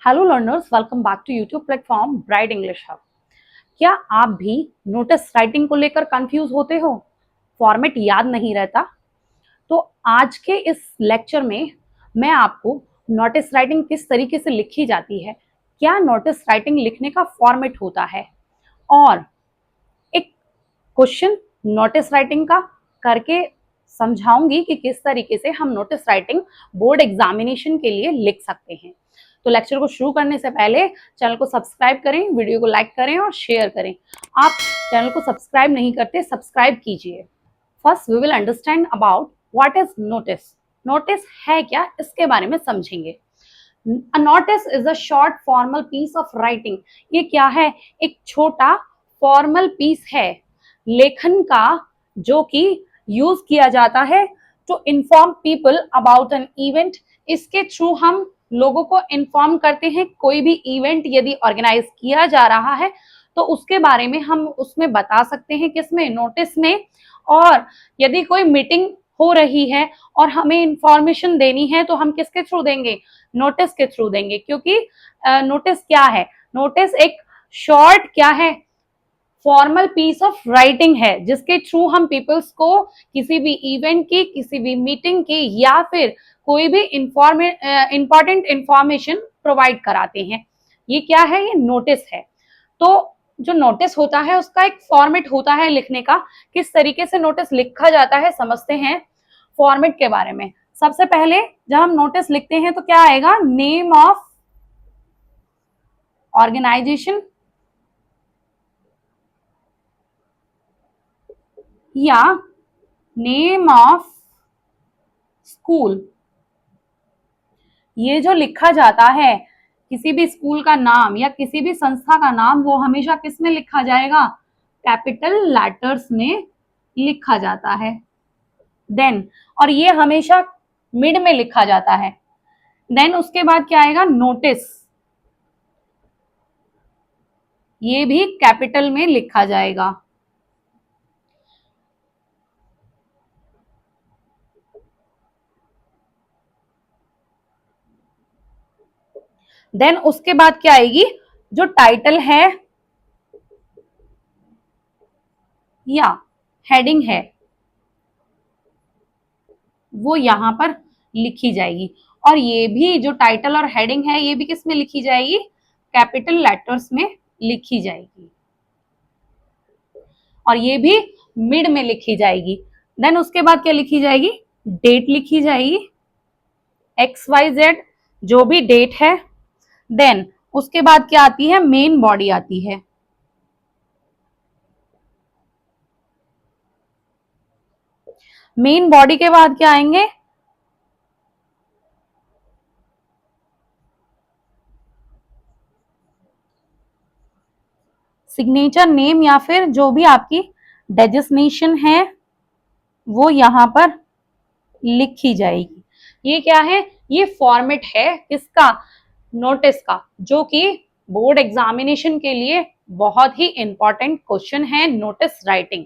Hello learners, welcome back to YouTube platform Bright English Hub. क्या आप भी notice writing को लेकर कंफ्यूज होते हो? फॉर्मेट याद नहीं रहता? तो आज के इस लेक्चर में मैं आपको नोटिस राइटिंग किस तरीके से लिखी जाती है, क्या नोटिस राइटिंग लिखने का फॉर्मेट होता है, और एक क्वेश्चन नोटिस राइटिंग का करके समझाऊंगी कि किस तरीके से हम नोटिस राइटिंग बोर्ड एग्जामिनेशन के लिए लिख सकते हैं। तो लेक्चर को शुरू करने से पहले चैनल को सब्सक्राइब करें, वीडियो को लाइक करें और शेयर करें। आप चैनल को सब्सक्राइब नहीं करते, सब्सक्राइब कीजिए। First we will understand about what is notice. Notice है क्या, इसके बारे में समझेंगे। A notice is a short formal piece of writing। ये क्या है? एक छोटा फॉर्मल पीस है लेखन का, जो कि यूज किया जाता है to inform people about an event. इसके थ्रू हम लोगों को इन्फॉर्म करते हैं। कोई भी इवेंट यदि ऑर्गेनाइज किया जा रहा है तो उसके बारे में हम उसमें बता सकते हैं, किसमें? नोटिस में। और यदि कोई मीटिंग हो रही है और हमें इंफॉर्मेशन देनी है तो हम किसके थ्रू देंगे? नोटिस के थ्रू देंगे, क्योंकि नोटिस क्या है? नोटिस एक शॉर्ट क्या है? फॉर्मल पीस ऑफ राइटिंग है, जिसके थ्रू हम पीपल्स को किसी भी इवेंट की, किसी भी मीटिंग की, या फिर कोई भी इंपॉर्टेंट इंफॉर्मेशन प्रोवाइड कराते हैं। ये क्या है? ये नोटिस है। तो जो नोटिस होता है उसका एक फॉर्मेट होता है लिखने का। किस तरीके से नोटिस लिखा जाता है समझते हैं फॉर्मेट के बारे में। सबसे पहले जब हम नोटिस लिखते हैं तो क्या आएगा? नेम ऑफ ऑर्गेनाइजेशन या नेम ऑफ स्कूल। ये जो लिखा जाता है, किसी भी स्कूल का नाम या किसी भी संस्था का नाम, वो हमेशा किस में लिखा जाएगा? कैपिटल लेटर्स में लिखा जाता है। देन, और ये हमेशा मिड में लिखा जाता है। देन उसके बाद क्या आएगा? नोटिस। ये भी कैपिटल में लिखा जाएगा। देन उसके बाद क्या आएगी? जो टाइटल है या हेडिंग है वो यहां पर लिखी जाएगी। और ये भी जो टाइटल और हेडिंग है ये भी किस में लिखी जाएगी? कैपिटल लेटर्स में लिखी जाएगी। और ये भी मिड में लिखी जाएगी। देन उसके बाद क्या लिखी जाएगी? डेट लिखी जाएगी, XYZ जो भी डेट है। देन उसके बाद क्या आती है? मेन बॉडी आती है। मेन बॉडी के बाद क्या आएंगे? सिग्नेचर नेम या फिर जो भी आपकी डेजिग्नेशन है वो यहां पर लिखी जाएगी। ये क्या है? ये फॉर्मेट है किसका? नोटिस का, जो कि बोर्ड एग्जामिनेशन के लिए बहुत ही इंपॉर्टेंट क्वेश्चन है, नोटिस राइटिंग।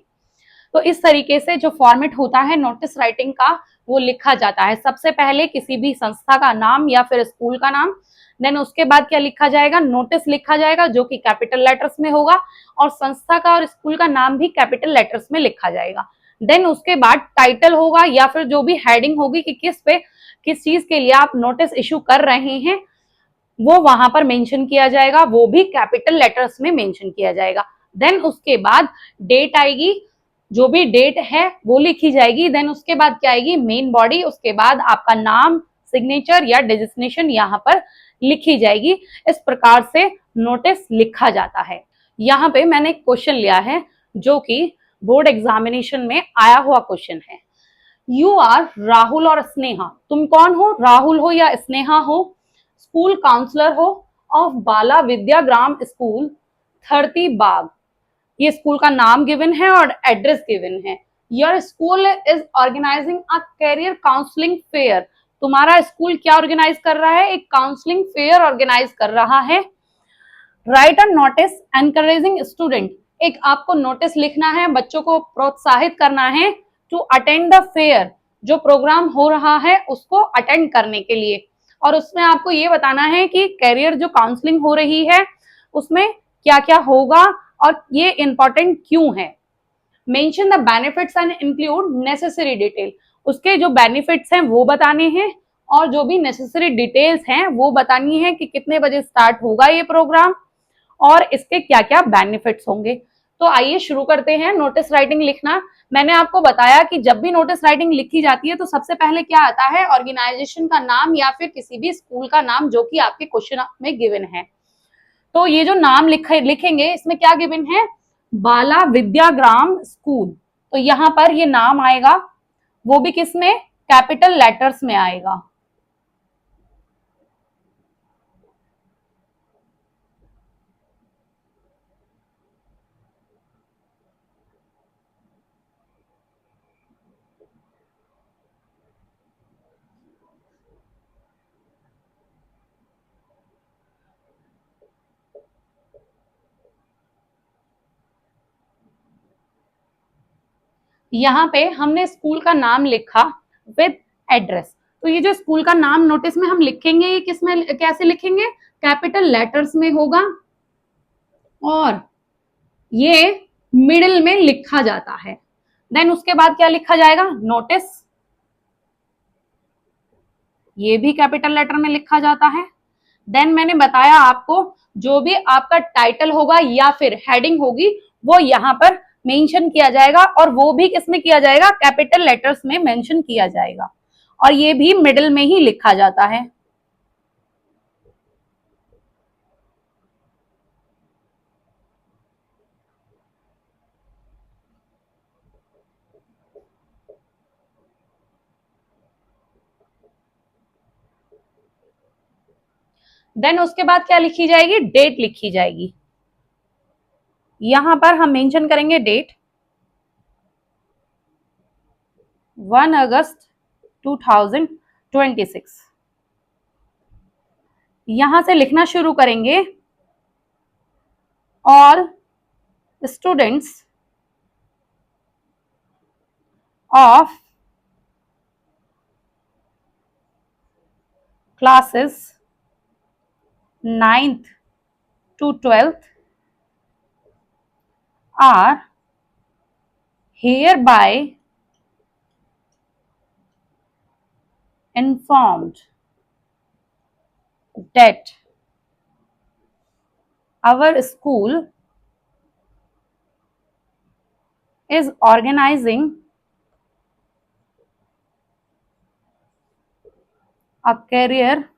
तो इस तरीके से जो फॉर्मेट होता है नोटिस राइटिंग का वो लिखा जाता है। सबसे पहले किसी भी संस्था का नाम या फिर स्कूल का नाम। देन उसके बाद क्या लिखा जाएगा? नोटिस लिखा जाएगा, जो कि कैपिटल लेटर्स में होगा, और संस्था का और स्कूल का नाम भी कैपिटल लेटर्स में लिखा जाएगा। देन उसके बाद टाइटल होगा या फिर जो भी हेडिंग होगी कि किस पे, किस चीज के लिए आप नोटिस इशू कर रहे हैं, वो वहां पर मेंशन किया जाएगा, वो भी कैपिटल लेटर्स में मेंशन किया जाएगा। देन उसके बाद डेट आएगी, जो भी डेट है वो लिखी जाएगी। देन उसके बाद क्या आएगी? Main body. उसके बाद आपका नाम, सिग्नेचर या डेजिग्नेशन यहाँ पर लिखी जाएगी। इस प्रकार से नोटिस लिखा जाता है। यहाँ पे मैंने एक क्वेश्चन लिया है जो कि बोर्ड एग्जामिनेशन में आया हुआ क्वेश्चन है। यू आर राहुल और स्नेहा। तुम कौन हो? राहुल हो या स्नेहा हो? स्कूल काउंसलर हो ऑफ बाला विद्या ग्राम स्कूल, 30 बाग। ये स्कूल का नाम गिवन है और एड्रेस गिवन है। Your school is organizing a career counseling fair. तुम्हारा स्कूल क्या ऑर्गेनाइज कर रहा है? एक काउंसलिंग फेयर ऑर्गेनाइज कर रहा है। Right a notice encouraging student. एक आपको नोटिस लिखना है, बच्चों को प्रोत्साहित करना है टू अटेंड द फेयर, जो प्रोग्राम हो रहा है उसको अटेंड करने के लिए। और उसमें आपको ये बताना है कि करियर जो काउंसलिंग हो रही है उसमें क्या क्या होगा और ये इंपॉर्टेंट क्यों है। Mention the benefits and include necessary detail, उसके जो बेनिफिट्स हैं वो बताने हैं और जो भी नेसेसरी डिटेल्स हैं वो बतानी है कि कितने बजे स्टार्ट होगा ये प्रोग्राम और इसके क्या क्या बेनिफिट्स होंगे। तो आइए शुरू करते हैं नोटिस राइटिंग लिखना। मैंने आपको बताया कि जब भी नोटिस राइटिंग लिखी जाती है तो सबसे पहले क्या आता है, ऑर्गेनाइजेशन का नाम या फिर किसी भी स्कूल का नाम जो कि आपके क्वेश्चन में गिवन है। तो ये जो नाम लिखेंगे इसमें क्या गिवन है, बाला विद्याग्राम स्कूल, तो यहाँ पर ये नाम आएगा, वो भी किसमें, कैपिटल लेटर्स में आएगा। यहाँ पे हमने स्कूल का नाम लिखा विद एड्रेस, तो ये जो स्कूल का नाम नोटिस में हम लिखेंगे ये किस में कैसे लिखेंगे, कैपिटल लेटर्स में होगा और ये मिडिल में लिखा जाता है। देन उसके बाद क्या लिखा जाएगा, नोटिस, ये भी कैपिटल लेटर में लिखा जाता है। देन मैंने बताया आपको जो भी आपका टाइटल होगा या फिर हेडिंग होगी वो यहाँ पर मेंशन किया जाएगा और वो भी किसमें किया जाएगा, कैपिटल लेटर्स में मेंशन किया जाएगा और ये भी मिडिल में ही लिखा जाता है। देन उसके बाद क्या लिखी जाएगी, डेट लिखी जाएगी। यहां पर हम मेंशन करेंगे डेट 1 अगस्त 2026। यहां से लिखना शुरू करेंगे, all students of classes 9th to 12th are hereby informed that our school is organizing a career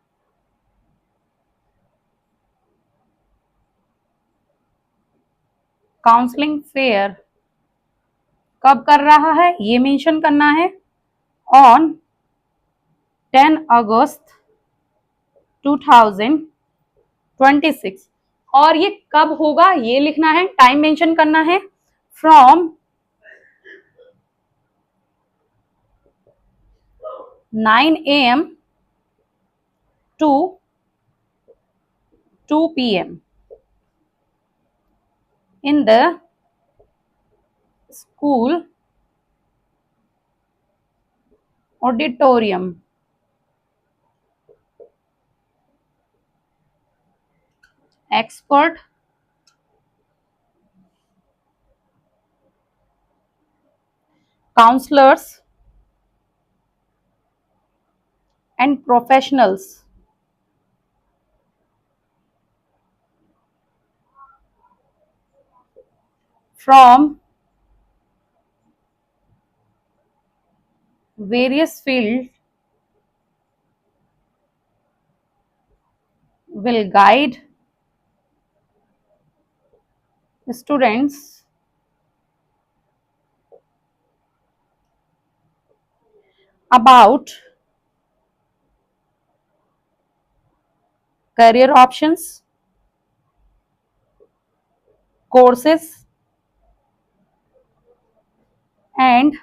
counselling fair. कब कर रहा है ये मेंशन करना है, ऑन 10 अगस्त 2026 और ये कब होगा ये लिखना है, टाइम मेंशन करना है, from 9 AM to 2 PM in the school auditorium. Expert counselors and professionals from various fields will guide students about career options, courses, and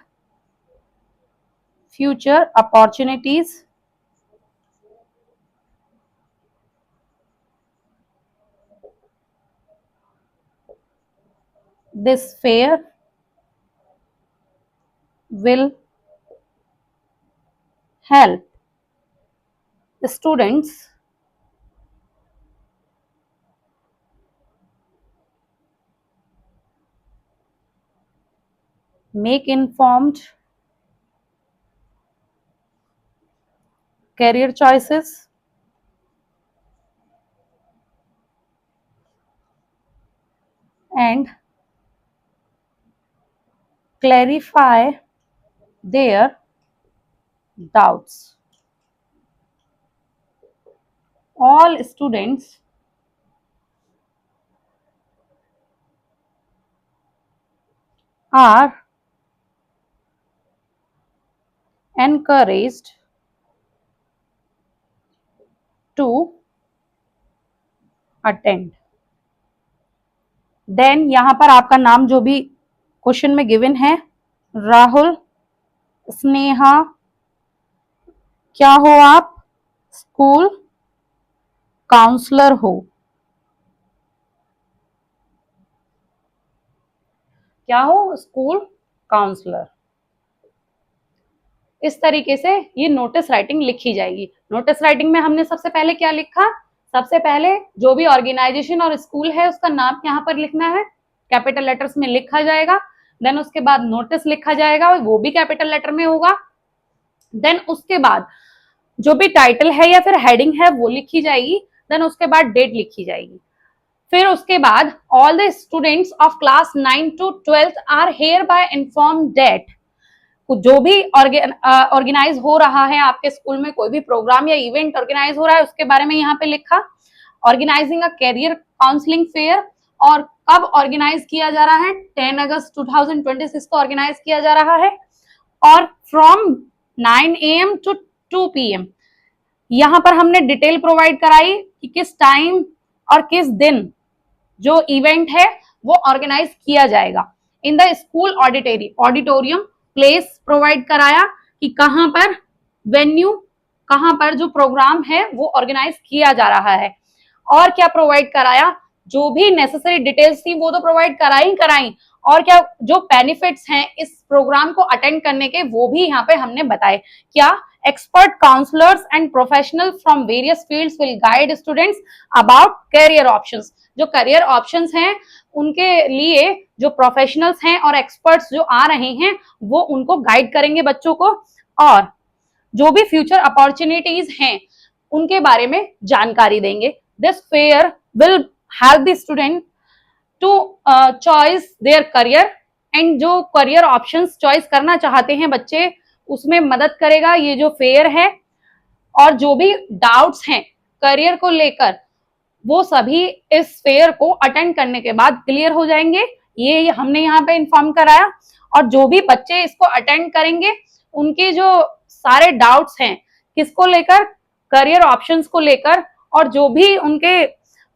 future opportunities. This fair will help students make informed career choices and clarify their doubts. All students are encouraged to attend. Then यहाँ पर आपका नाम जो भी question में given है, राहुल, स्नेहा, क्या हो आप? स्कूल काउंसलर हो। क्या हो? School counselor. इस तरीके से ये नोटिस राइटिंग लिखी जाएगी। नोटिस राइटिंग में हमने सबसे पहले क्या लिखा? सबसे पहले जो भी ऑर्गेनाइजेशन और स्कूल है उसका नाम यहाँ पर लिखना है, कैपिटल लेटर्स में लिखा जाएगा। देन उसके बाद नोटिस लिखा जाएगा, वो भी कैपिटल लेटर में होगा। देन उसके बाद जो भी टाइटल है या फिर हेडिंग है वो लिखी जाएगी। देन उसके बाद डेट लिखी जाएगी। फिर उसके बाद all the students of class 9 to 12 are hereby informed, जो भी ऑर्गेनाइज हो रहा है आपके स्कूल में, कोई भी प्रोग्राम या इवेंट ऑर्गेनाइज हो रहा है उसके बारे में यहाँ पे लिखा। ऑर्गेनाइजिंग अ कैरियर काउंसलिंग फेयर, और कब ऑर्गेनाइज किया जा रहा है? 10 अगस्त 2026 को ऑर्गेनाइज किया जा रहा है। और फ्रॉम 9 AM to 2 PM यहाँ पर हमने डिटेल प्रोवाइड कराई कि किस टाइम और किस दिन जो इवेंट है वो ऑर्गेनाइज किया जाएगा। In the school auditorium place provide कराया कि कहां पर वेन्यू, कहां पर जो प्रोग्राम है वो ऑर्गेनाइज किया जा रहा है। और क्या प्रोवाइड कराया? जो भी नेसेसरी डिटेल्स थी वो तो प्रोवाइड कराई, और क्या जो बेनिफिट्स हैं इस प्रोग्राम को अटेंड करने के वो भी यहाँ पे हमने बताए। क्या? Expert counselors and professional from various fields will guide students about career options. जो करियर ऑप्शंस हैं उनके लिए जो प्रोफेशनल्स हैं और एक्सपर्ट्स जो आ रहे हैं वो उनको गाइड करेंगे बच्चों को, और जो भी फ्यूचर अपॉर्चुनिटीज हैं उनके बारे में जानकारी देंगे। This fair will help the student to choice their career, and जो करियर ऑप्शंस चॉइस करना चाहते हैं बच्चे उसमें मदद करेगा ये जो फेयर है। और जो भी डाउट्स हैं करियर को लेकर वो सभी इस फेयर को अटेंड करने के बाद क्लियर हो जाएंगे, ये हमने यहाँ पे इन्फॉर्म कराया। और जो भी बच्चे इसको अटेंड करेंगे उनके जो सारे डाउट्स हैं किसको लेकर? करियर ऑप्शंस को लेकर, और जो भी उनके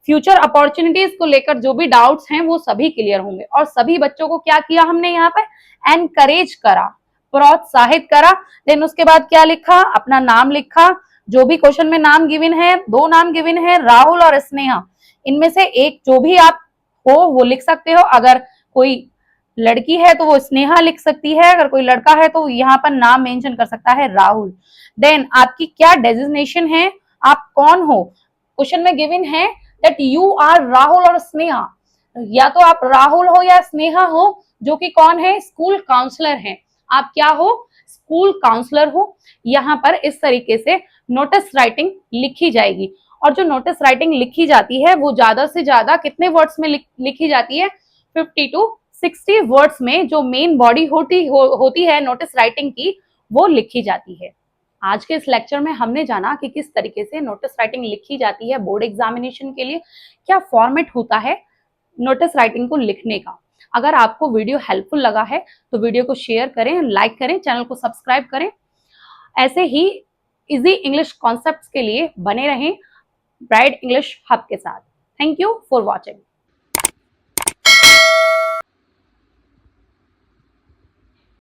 फ्यूचर अपॉर्चुनिटीज को लेकर जो भी डाउट्स हैं वो सभी क्लियर होंगे। और सभी बच्चों को क्या किया हमने यहाँ पे? एनकरेज करा, प्रोत्साहित करा। देन उसके बाद क्या लिखा? अपना नाम लिखा। जो भी क्वेश्चन में नाम गिवन है, दो नाम गिवन है, राहुल और स्नेहा, इनमें से एक जो भी आप हो वो लिख सकते हो। अगर कोई लड़की है तो वो स्नेहा लिख सकती है, अगर कोई लड़का है तो यहाँ पर नाम मेंशन कर सकता है राहुल। देन आपकी क्या डेजिग्नेशन है, आप कौन हो? क्वेश्चन में गिवन है दैट यू आर राहुल और स्नेहा, या तो आप राहुल हो या स्नेहा हो, जो कि कौन है? स्कूल काउंसलर है। आप क्या हो? स्कूल काउंसलर हो। यहाँ पर इस तरीके से नोटिस राइटिंग लिखी जाएगी। और जो नोटिस राइटिंग लिखी जाती है वो ज्यादा से ज्यादा कितने वर्ड्स में लिखी जाती है? 50 to 60 वर्ड्स में जो मेन बॉडी होती है नोटिस राइटिंग की वो लिखी जाती है। आज के इस लेक्चर में हमने जाना कि किस तरीके से नोटिस राइटिंग लिखी जाती है बोर्ड एग्जामिनेशन के लिए, क्या फॉर्मेट होता है नोटिस राइटिंग को लिखने का। अगर आपको वीडियो हेल्पफुल लगा है तो वीडियो को शेयर करें, लाइक करें, चैनल को सब्सक्राइब करें। ऐसे ही इजी इंग्लिश कॉन्सेप्ट्स के लिए बने रहें ब्राइट इंग्लिश हब के साथ। Thank you for watching.